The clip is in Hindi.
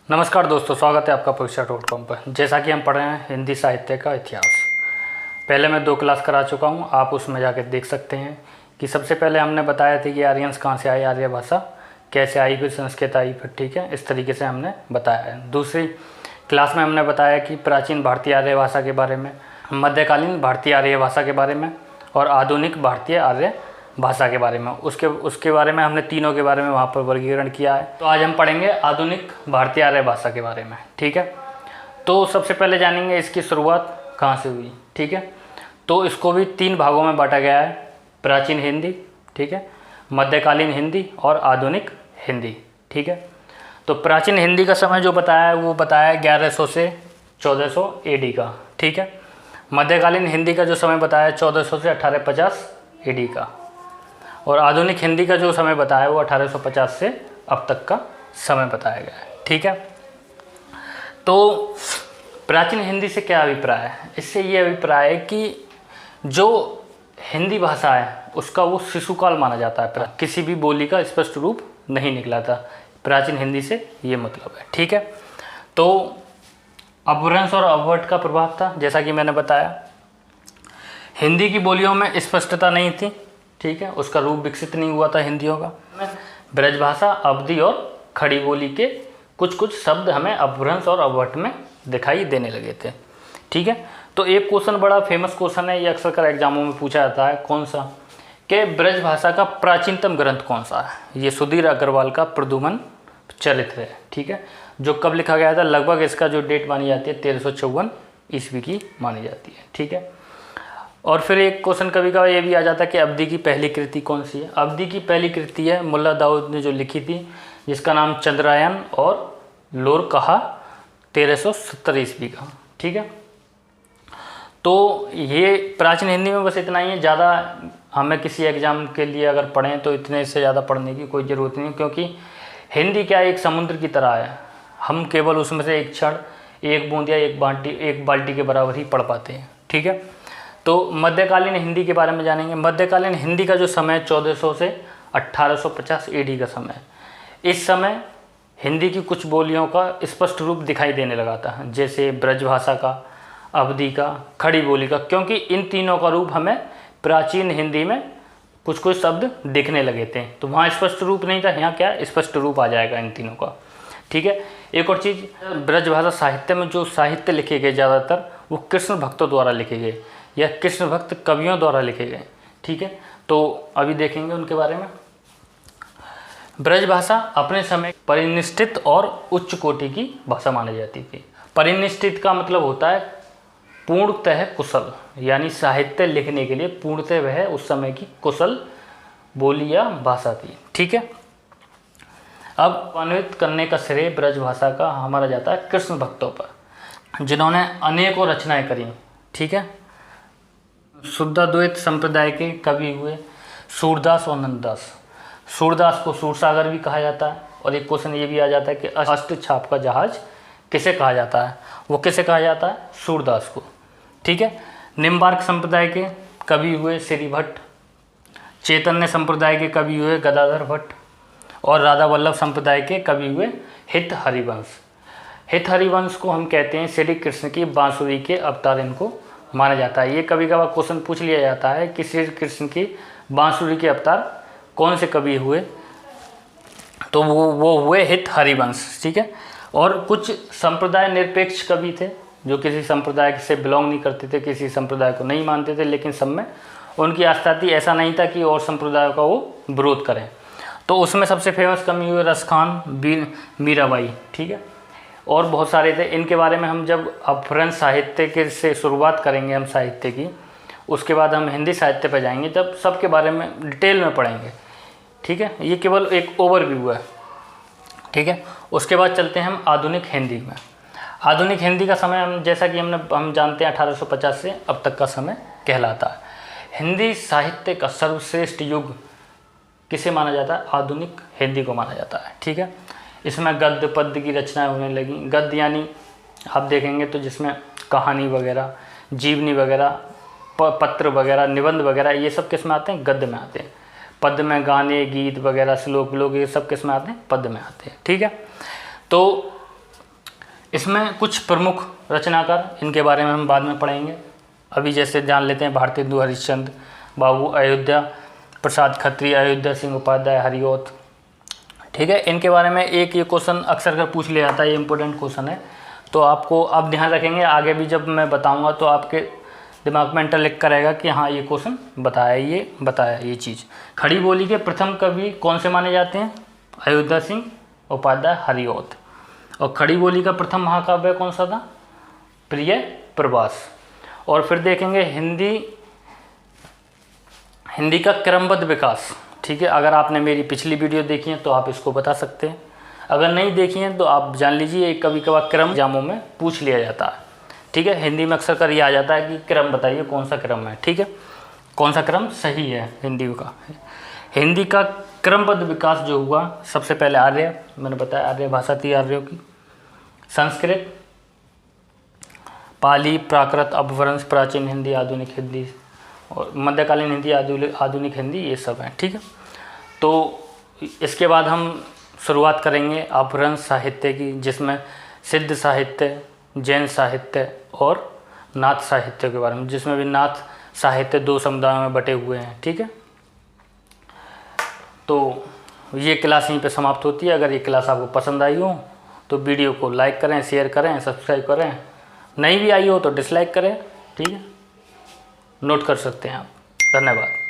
नमस्कार दोस्तों, स्वागत है आपका परीक्षा.com पर। जैसा कि हम पढ़ रहे हैं हिंदी साहित्य का इतिहास। पहले मैं 2 क्लास करा चुका हूं, आप उसमें जाकर देख सकते हैं कि सबसे पहले हमने बताया था कि आर्यंस कहाँ से आए, आर्य भाषा कैसे आई, फिर संस्कृत आई, फिर ठीक है, इस तरीके से हमने बताया है। दूसरी क्लास में हमने बताया कि प्राचीन भारतीय आर्य भाषा के बारे में, मध्यकालीन भारतीय आर्य भाषा के बारे में और आधुनिक भारतीय आर्य भाषा के बारे में। उसके बारे में हमने तीनों के बारे में वहाँ पर वर्गीकरण किया है। तो आज हम पढ़ेंगे आधुनिक भारतीय आर्य भाषा के बारे में, ठीक है। तो सबसे पहले जानेंगे इसकी शुरुआत कहाँ से हुई, ठीक है। तो इसको भी 3 भागों में बांटा गया है, प्राचीन हिंदी, ठीक है, मध्यकालीन हिंदी और आधुनिक हिंदी, ठीक है। तो प्राचीन हिंदी का समय जो बताया है वो बताया है 1100 से 1400 AD का, ठीक है। मध्यकालीन हिंदी का जो समय बताया है 1400 से 1850 AD का, और आधुनिक हिंदी का जो समय बताया है वो 1850 से अब तक का समय बताया गया है, ठीक है। तो प्राचीन हिंदी से क्या अभिप्राय है? इससे ये अभिप्राय है कि जो हिंदी भाषा है उसका वो शिशुकाल माना जाता है, किसी भी बोली का स्पष्ट रूप नहीं निकला था। प्राचीन हिंदी से ये मतलब है, ठीक है। तो अपभ्रंश और अपभट्ट का प्रभाव था, जैसा कि मैंने बताया। हिंदी की बोलियों में स्पष्टता नहीं थी, ठीक है, उसका रूप विकसित नहीं हुआ था हिंदियों का। ब्रजभाषा, अवधी और खड़ी बोली के कुछ शब्द हमें अपभ्रंश और अपभट्ट में दिखाई देने लगे थे, ठीक है। तो एक क्वेश्चन बड़ा फेमस क्वेश्चन है, ये अक्सर कर एग्जामों में पूछा जाता है, कौन सा, कि ब्रजभाषा का प्राचीनतम ग्रंथ कौन सा है? ये सुधीर अग्रवाल का प्रद्युमन चरित्र है, ठीक है, जो कब लिखा गया था? लगभग इसका जो डेट मानी जाती है 1354 ईस्वी की मानी जाती है, ठीक है। और फिर एक क्वेश्चन कभी कभार ये भी आ जाता है कि अवधी की पहली कृति कौन सी है? अवधी की पहली कृति है मुल्ला दाऊद ने जो लिखी थी, जिसका नाम चंद्रायन और लोर कहा, 1370 ईस्वी का, ठीक है। तो ये प्राचीन हिंदी में बस इतना ही है, ज़्यादा हमें किसी एग्जाम के लिए अगर पढ़ें तो इतने से ज़्यादा पढ़ने की कोई ज़रूरत नहीं, क्योंकि हिंदी क्या एक समुद्र की तरह है, हम केवल उसमें से एक क्षण, एक बूंद या एक बाल्टी के बराबर ही पढ़ पाते हैं, ठीक है। तो मध्यकालीन हिंदी के बारे में जानेंगे। मध्यकालीन हिंदी का जो समय 1400 से 1850 AD का समय, इस समय हिंदी की कुछ बोलियों का स्पष्ट रूप दिखाई देने लगा था, जैसे ब्रजभाषा का, अवधी का, खड़ी बोली का, क्योंकि इन तीनों का रूप हमें प्राचीन हिंदी में कुछ शब्द दिखने लगे थे। तो वहाँ स्पष्ट रूप नहीं था, यहाँ क्या स्पष्ट रूप आ जाएगा इन तीनों का, ठीक है। एक और चीज़, ब्रजभाषा साहित्य में जो साहित्य लिखे गए ज़्यादातर वो कृष्ण भक्तों द्वारा लिखे गए या कृष्ण भक्त कवियों द्वारा लिखे गए, ठीक है। तो अभी देखेंगे उनके बारे में। ब्रजभाषा अपने समय परिनिष्ठित और उच्च कोटि की भाषा मानी जाती थी। परिनिष्ठित का मतलब होता है पूर्णतः कुशल, यानी साहित्य लिखने के लिए पूर्णतः वह उस समय की कुशल बोली या भाषा थी, ठीक है। अब अनुवादित करने का श्रेय ब्रजभाषा का हमारा जाता है कृष्ण भक्तों पर, जिन्होंने अनेकों रचनाएं करी, ठीक है। शुद्धाद्वैत संप्रदाय के कवि हुए सूरदास और नंददास। सूरदास को सूरसागर भी कहा जाता है, और एक क्वेश्चन ये भी आ जाता है कि अष्टछाप का जहाज किसे कहा जाता है? वो किसे कहा जाता है? सूरदास को, ठीक है। निम्बार्क संप्रदाय के कवि हुए श्री भट्ट। चैतन्य संप्रदाय के कवि हुए गदाधर भट्ट, और राधा वल्लभ संप्रदाय के कवि हुए हित हरिवंश। हित हरिवंश को हम कहते हैं श्री कृष्ण की बांसुरी के अवतार, इनको माना जाता है। ये कभी कभार क्वेश्चन पूछ लिया जाता है कि श्री कृष्ण की बांसुरी के अवतार कौन से कवि हुए? तो वो हुए हित हरिवंश, ठीक है। और कुछ संप्रदाय निरपेक्ष कवि थे, जो किसी संप्रदाय से बिलोंग नहीं करते थे, किसी संप्रदाय को नहीं मानते थे, लेकिन सब में उनकी आस्था थी। ऐसा नहीं था कि और संप्रदायों का वो विरोध करें। तो उसमें सबसे फेमस कवि हुए रसखान, मीराबाई, ठीक है, और बहुत सारे थे। इनके बारे में हम जब अपभ्रंश साहित्य के से शुरुआत करेंगे हम साहित्य की, उसके बाद हम हिंदी साहित्य पर जाएंगे, तब सबके बारे में डिटेल में पढ़ेंगे, ठीक है। ये केवल एक ओवरव्यू है, ठीक है। उसके बाद चलते हैं हम आधुनिक हिंदी में। आधुनिक हिंदी का समय हम जैसा कि हम जानते हैं 1850 से अब तक का समय कहलाता है। हिंदी साहित्य का सर्वश्रेष्ठ युग किसे माना जाता है? आधुनिक हिंदी को माना जाता है, ठीक है। इसमें गद्य पद्य की रचनाएं होने लगी। गद्य यानी आप देखेंगे तो जिसमें कहानी वगैरह, जीवनी वगैरह, पत्र वगैरह, निबंध वगैरह, ये सब किस में आते हैं? गद्य में आते हैं। पद्य में गाने, गीत वगैरह, श्लोक विलोक, ये सब किस में आते हैं? पद्य में आते हैं, ठीक है। तो इसमें कुछ प्रमुख रचनाकार, इनके बारे में हम बाद में पढ़ेंगे। अभी जैसे जान लेते हैं भारतेंदु हरिश्चंद्र, बाबू अयोध्या प्रसाद खत्री, अयोध्या सिंह उपाध्याय, हरिऔध। ठीक है, इनके बारे में एक ये क्वेश्चन अक्सर कर पूछ लिया जाता है, ये इंपॉर्टेंट क्वेश्चन है, तो आपको अब ध्यान रखेंगे। आगे भी जब मैं बताऊंगा तो आपके दिमाग में इंटरलिंक करेगा कि हाँ ये क्वेश्चन बताया ये चीज़। खड़ी बोली के प्रथम कवि कौन से माने जाते हैं? अयोध्या सिंह उपाध्याय, हरिऔध। और खड़ी बोली का प्रथम महाकाव्य कौन सा था? प्रिय प्रवास। और फिर देखेंगे हिंदी का क्रमबद्ध विकास। ठीक है, अगर आपने मेरी पिछली वीडियो देखी है तो आप इसको बता सकते हैं, अगर नहीं देखी है तो आप जान लीजिए, कभी कभार क्रम एग्जामों में पूछ लिया जाता है। ठीक है, हिंदी में अक्सर कर ये आ जाता है कि क्रम बताइए कौन सा क्रम है। ठीक है, कौन सा क्रम सही है हिंदी का। हिंदी का क्रमबद्ध विकास जो हुआ, सबसे पहले आर्य, मैंने बताया आर्य भाषा थी आर्यों की, संस्कृत, पाली, प्राकृत, अपभ्रंश, प्राचीन हिंदी, आधुनिक हिंदी और मध्यकालीन हिंदी, आधुनिक हिंदी, ये सब हैं। ठीक है, तो इसके बाद हम शुरुआत करेंगे अपभ्रंश साहित्य की, जिसमें सिद्ध साहित्य, जैन साहित्य और नाथ साहित्य के बारे में, जिसमें भी नाथ साहित्य 2 समुदायों में बटे हुए हैं। ठीक है, तो ये क्लास यहीं पे समाप्त होती है। अगर ये क्लास आपको पसंद आई हो तो वीडियो को लाइक करें, शेयर करें, सब्सक्राइब करें। नहीं भी आई हो तो डिसलाइक करें। ठीक है, नोट कर सकते हैं आप। धन्यवाद।